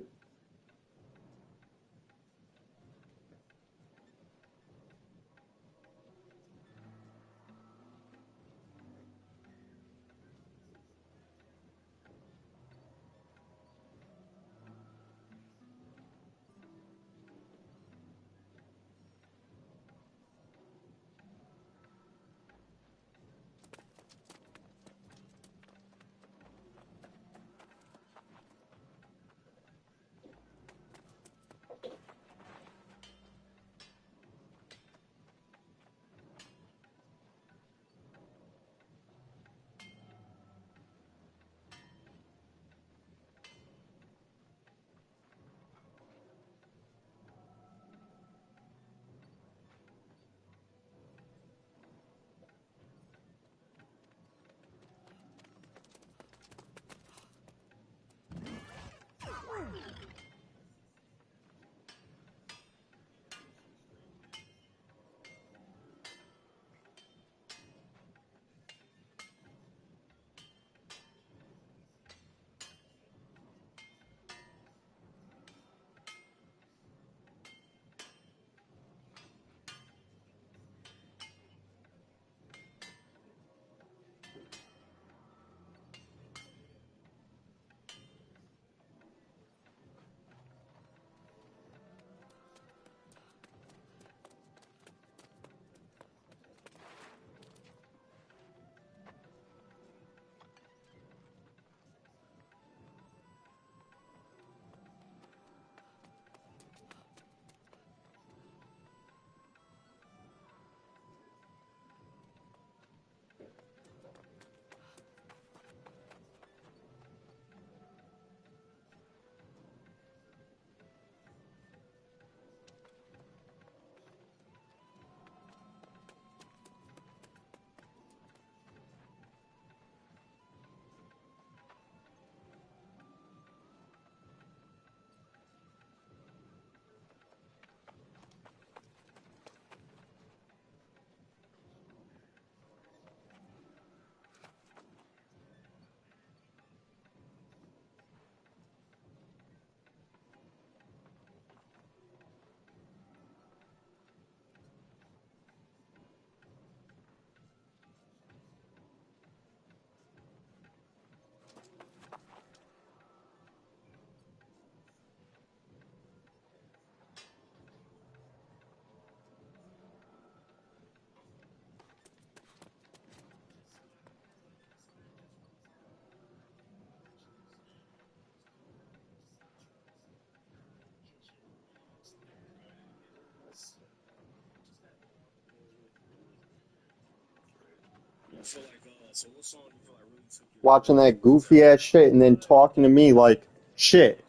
feel like, so what song do you feel like really took your Watching that goofy ass shit and then talking to me like shit.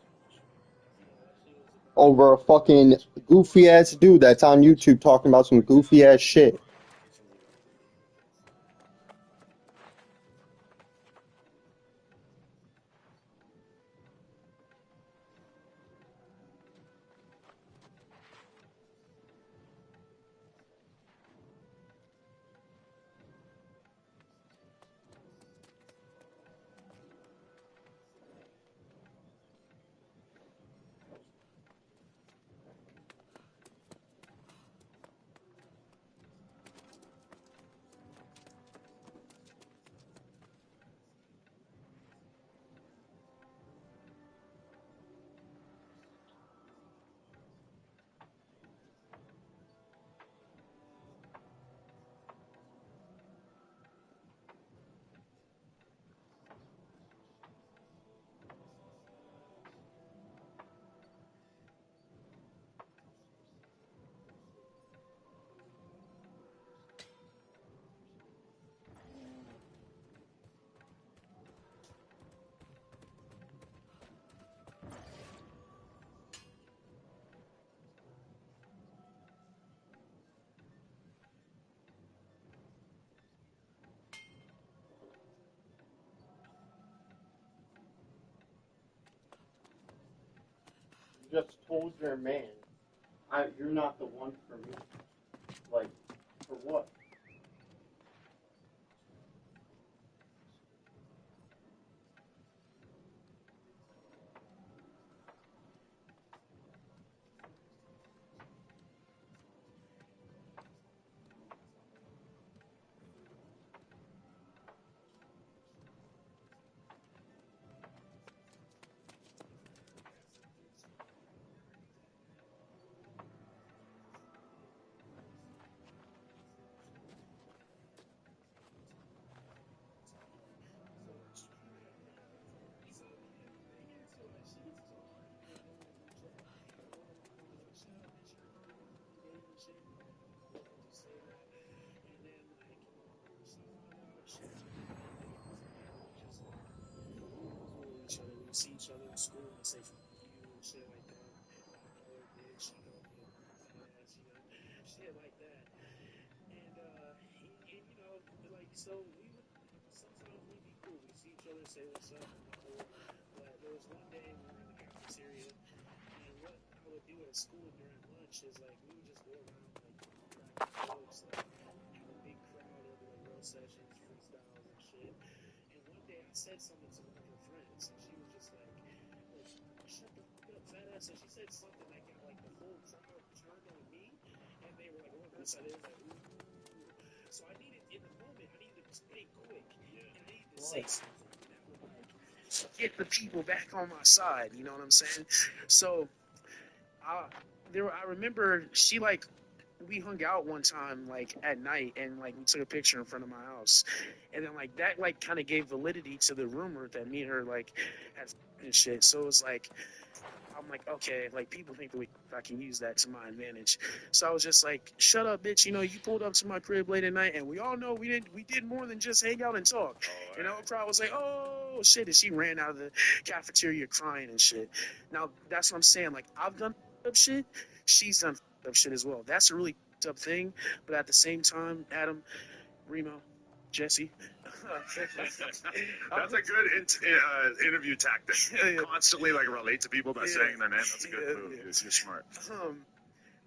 over a fucking goofy ass dude that's on YouTube talking about some goofy ass shit. You just told your man, you're not the one for me. Like, for what? We see each other in school and say fuck you and shit like that. Oh, bitch, you know, fat ass, you know, shit like that. And you know, like, so we would, sometimes we'd be cool. We see each other, say what's up, and be cool. But there was one day we were in the cafeteria, and what I would do at school during lunch is, like, we would just go around, like, cracking jokes, like, have a big crowd. It'll be like roast sessions, freestyles, and shit. And one day I said something to one of her friends, and she was just like, oh, shut the fuck up, fat ass. And she said something that got, like, the whole crowd turned on me, and they were like, on her side, they were like, ooh. So I needed, in the moment, I needed to think quick, and I needed to say something that would, like, get the people back on my side. You know what I'm saying? So I remember she, like, we hung out one time, like, at night, and, like, we took a picture in front of my house, and then, like, that, like, kind of gave validity to the rumor that me and her, like, had and shit. So it was like, I'm like, okay, like, people think that I can use that to my advantage. So I was just like, shut up, bitch. You know, you pulled up to my crib late at night, and we all know we did more than just hang out and talk. You know, crowd was like, oh shit, and she ran out of the cafeteria crying and shit. Now that's what I'm saying. Like, I've done up shit, she's done up shit as well. That's a really up thing. But at the same time, Adam, Remo, Jesse. That's a good interview tactic. Constantly, like, relate to people by saying their name. That's a good move. You're smart.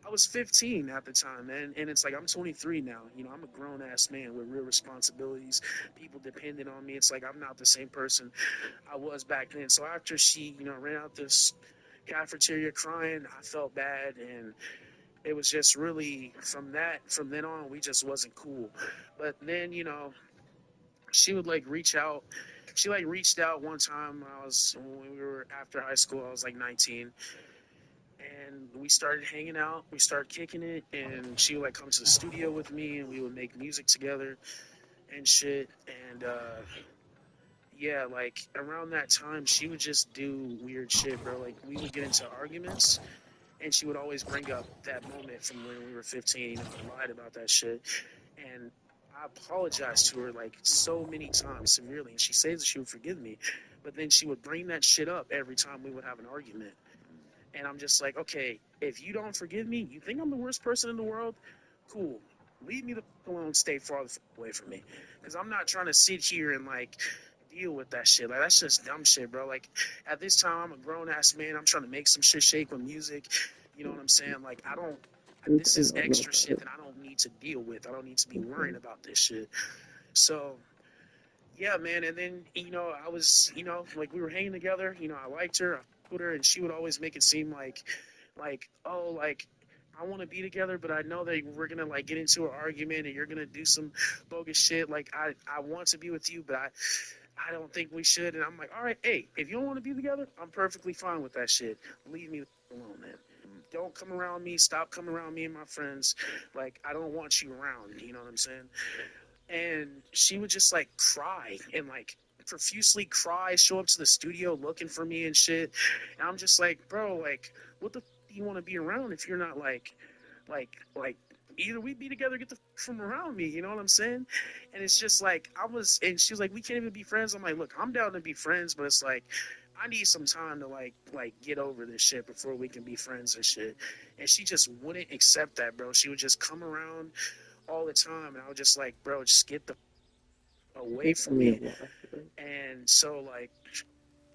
I was 15 at the time, man, and it's like I'm 23 now. You know, I'm a grown ass man with real responsibilities. People depending on me. It's like I'm not the same person I was back then. So after she, you know, ran out this cafeteria crying, I felt bad, and it was just really from then on, we just wasn't cool. But then, you know, she would, like, reach out. She, like, reached out one time when we were after high school. I was like 19, and we started hanging out. We started kicking it, and she would, like, come to the studio with me, and we would make music together and shit. And yeah, like, around that time, she would just do weird shit, bro. Like, we would get into arguments, and she would always bring up that moment from when we were 15. You know, I lied about that shit, and I apologized to her, like, so many times, severely, and she says that she would forgive me, but then she would bring that shit up every time we would have an argument. And I'm just like, okay, if you don't forgive me, you think I'm the worst person in the world? Cool. Leave me the fuck alone. Stay farther away from me. Because I'm not trying to sit here and, like, deal with that shit. Like, that's just dumb shit, bro. Like, at this time, I'm a grown-ass man. I'm trying to make some shit shake with music. You know what I'm saying? Like, this is extra shit that I don't need to deal with. I don't need to be worrying about this shit. So, yeah, man. And then, I was, like, we were hanging together. I liked her. I with her, and she would always make it seem like, oh, like, I want to be together, but I know that we're gonna like get into an argument and you're gonna do some bogus shit. Like, I want to be with you, but I don't think we should. And I'm like, all right, hey, if you don't want to be together, I'm perfectly fine with that shit. Leave me alone, man. Don't come around me. Stop coming around me and my friends. Like, I don't want you around. You know what I'm saying? And she would just like cry and like profusely cry, show up to the studio looking for me and shit. And I'm just like, bro, like, what the do you want to be around if you're not like either we be together, get the from around me, you know what I'm saying? And it's just like and she was like, we can't even be friends. I'm like, look, I'm down to be friends, but it's like I need some time to like get over this shit before we can be friends and shit. And she just wouldn't accept that, bro. She would just come around all the time, and I was just like, bro, just get the away from me. And so like,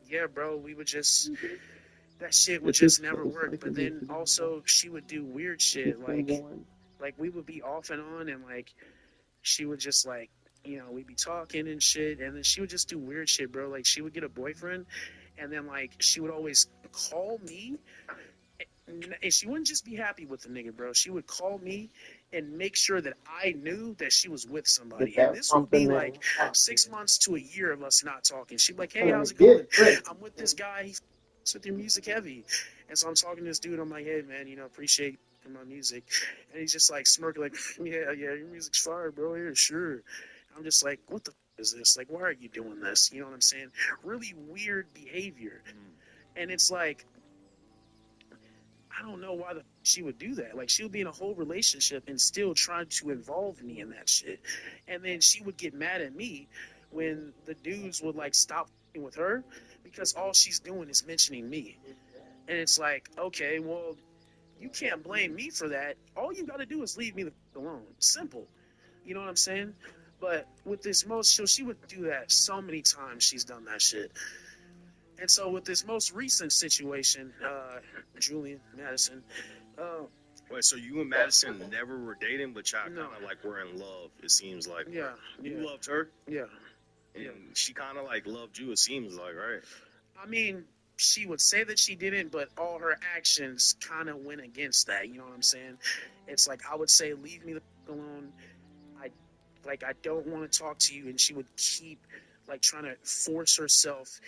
yeah, bro, we would just that shit would just never work. But then also she would do weird shit like we would be off and on, and like she would just like we'd be talking and shit, and then she would just do weird shit, bro. Like she would get a boyfriend, and then like she would always call me. And she wouldn't just be happy with the nigga, bro. She would call me and make sure that I knew that she was with somebody. And this would be like 6 months to a year of us not talking. She'd be like, hey, how's it going? I'm with this guy. He f***s with your music heavy. And so I'm talking to this dude. I'm like, hey, man, appreciate my music. And he's just like smirking like, yeah, your music's fire, bro. Yeah, sure. I'm just like, what the f*** is this? Like, why are you doing this? You know what I'm saying? Really weird behavior. And it's like, I don't know why she would do that. Like, she would be in a whole relationship and still try to involve me in that shit. And then she would get mad at me when the dudes would, like, stop with her because all she's doing is mentioning me. And it's like, okay, well, you can't blame me for that. All you got to do is leave me alone. Simple. You know what I'm saying? But with this she would do that so many times. She's done that shit. And so with this most recent situation, Julian Madison. Wait, so you and Madison never were dating, but y'all kind of like were in love, it seems like. Yeah. You loved her? Yeah. And she kind of like loved you, it seems like, right? I mean, she would say that she didn't, but all her actions kind of went against that. You know what I'm saying? It's like I would say, leave me alone. I don't want to talk to you. And she would keep like trying to force herself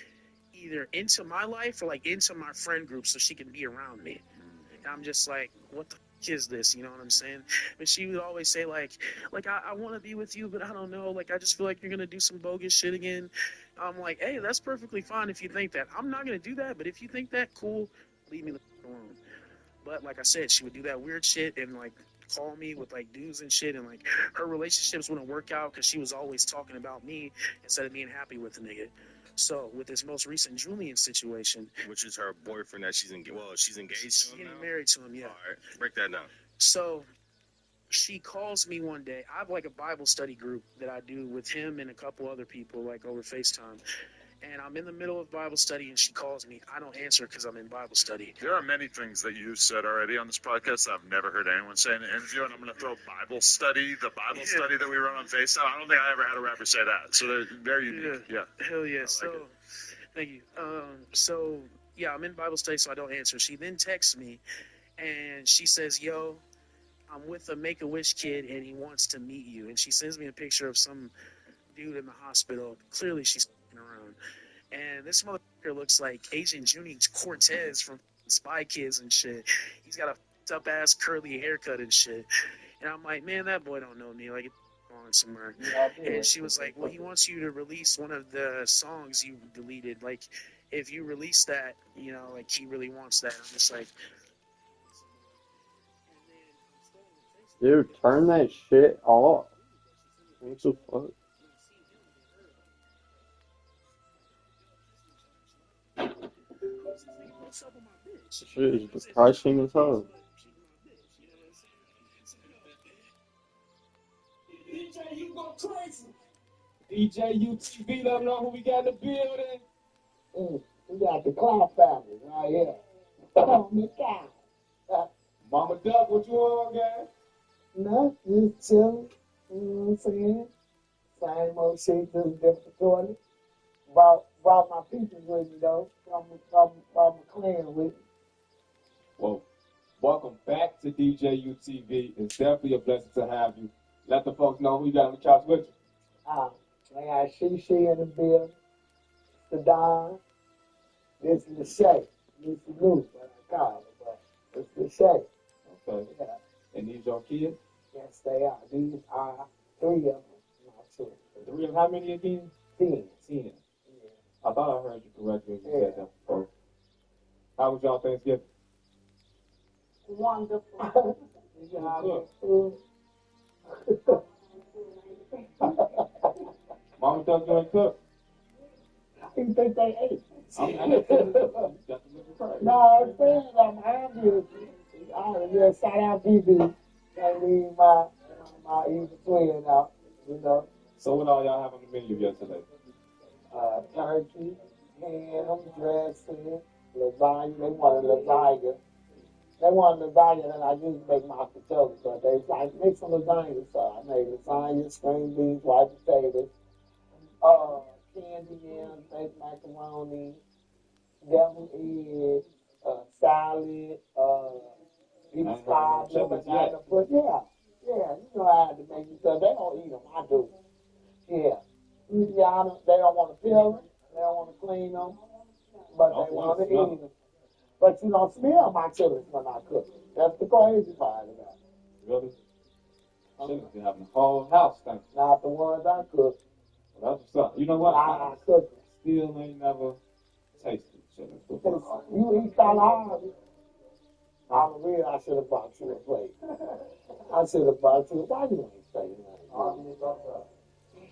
either into my life or like into my friend group so she can be around me. And I'm just like, what the f- is this? You know what I'm saying? But she would always say like I want to be with you, but I don't know. Like, I just feel like you're going to do some bogus shit again. I'm like, hey, that's perfectly fine if you think that. I'm not going to do that, but if you think that, cool, leave me alone. But like I said, she would do that weird shit and like call me with like dudes and shit, and like her relationships wouldn't work out because she was always talking about me instead of being happy with the nigga. So with this most recent Julian situation, which is her boyfriend that she's engaged. Well, she's engaged to him. She's getting married to him. Yeah. All right, break that down. So she calls me one day. I have like a Bible study group that I do with him and a couple other people like over FaceTime. And I'm in the middle of Bible study, and she calls me. I don't answer because I'm in Bible study. There are many things that you've said already on this podcast that I've never heard anyone say in an interview, and I'm going to throw Bible study, the Bible study that we run on FaceTime. I don't think I ever had a rapper say that. So they're very unique. Yeah. Hell yeah. Thank you. So, yeah, I'm in Bible study, so I don't answer. She then texts me, and she says, yo, I'm with a Make-A-Wish kid, and he wants to meet you. And she sends me a picture of some dude in the hospital. Clearly, she's around. And this motherfucker looks like Agent Junie Cortez from Spy Kids and shit. He's got a up ass curly haircut and shit. And I'm like, man, that boy don't know me. Like, it's on somewhere. And she was like, well, he wants you to release one of the songs you deleted. Like, if you release that, like, he really wants that. I'm just like, dude, turn that shit off. What the fuck? What's up with my bitch? Shit, the pricing is hard. DJ UTV, let them know who we got in the building. We got the Cloud family right here. Oh my God. Mama Duck, what you on, guys? No, just chilling. You know what I'm saying? Same old shit, just different toilet. Brought my people with me though. From my clan with me. Well, welcome back to DJ UTV. It's definitely a blessing to have you. Let the folks know who you got on the couch with you. I got Shishi in the building. Sadon. This is Lachey. This is Lou, what I call it, but it's Lachey. Okay. Yeah. And these your kids? Yes, they are. These are 3 of them. My children. 3 of how many again? 10. 10. Yeah. I thought I heard you correctly when you said that before. How was y'all Thanksgiving? Wonderful. Mama Duck, you ain't cook? I didn't think they ate. No, No, I'm saying I'm happy. Yeah, shout out BB. Can't leave my evil twin out, you know. So what all y'all have on the menu yesterday? Turkey, ham, dressing, lasagna. They wanted lasagna. They wanted lasagna, and I usually make my potatoes, but they was like, make some lasagna. So I made lasagna, string beans, white potatoes, candy yams, baked macaroni, deviled egg, salad, beef cobbler, banana pudding. Yeah, you know I had to make it so they don't eat them. I do. Yeah. They don't want to peel them. They don't want to clean them. But they want to eat them. But you don't smell my chilies when I cook. That's the crazy part of that. Really? Chilies been having the whole house stinking. Not the ones I cook. Well, that's what's up. You know what? I cook them. Still ain't never tasted chilies before. You eat Kalahari. I'm real. I should have bought you a plate. I should have bought you. Why you ain't saying that?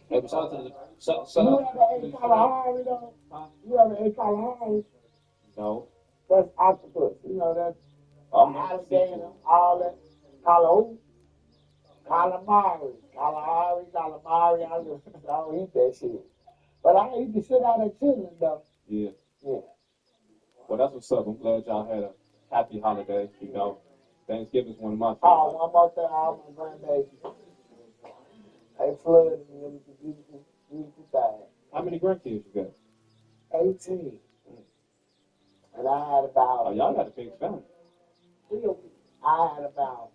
Hey, but shout out to the... You ever ate Kalahari though? Huh? You ever ate Kalahari? No. That's octopus. You know that's I'm alligator, all that. Calamari. Calamari. I don't eat that shit. But I eat the shit out of children though. Yeah. Yeah. Well, that's what's up. I'm glad y'all had a happy holiday. You know, Thanksgiving's one of my favorites. Oh, one more thing, all my grandbabies. They flooded me. It was a beautiful thing. How many grandkids you got? 18. And I had about... Oh, y'all got a big family. I had about,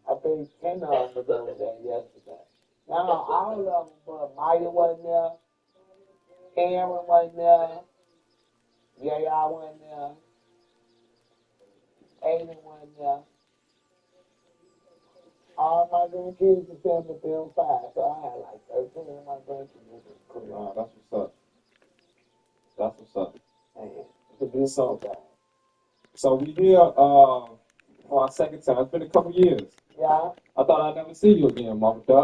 I think 10 of them was over there yesterday. Now, all of them, but Maya wasn't there, Aaron wasn't there, J.R. wasn't there, Aiden wasn't there. All my grandkids and family film 5, so I had like 13 of my grandkids. Wow, that's what's up. That's what's up. Man, it's a beautiful thing. So we here for our second time. It's been a couple years. Yeah. I thought I'd never see you again, Mama Duck.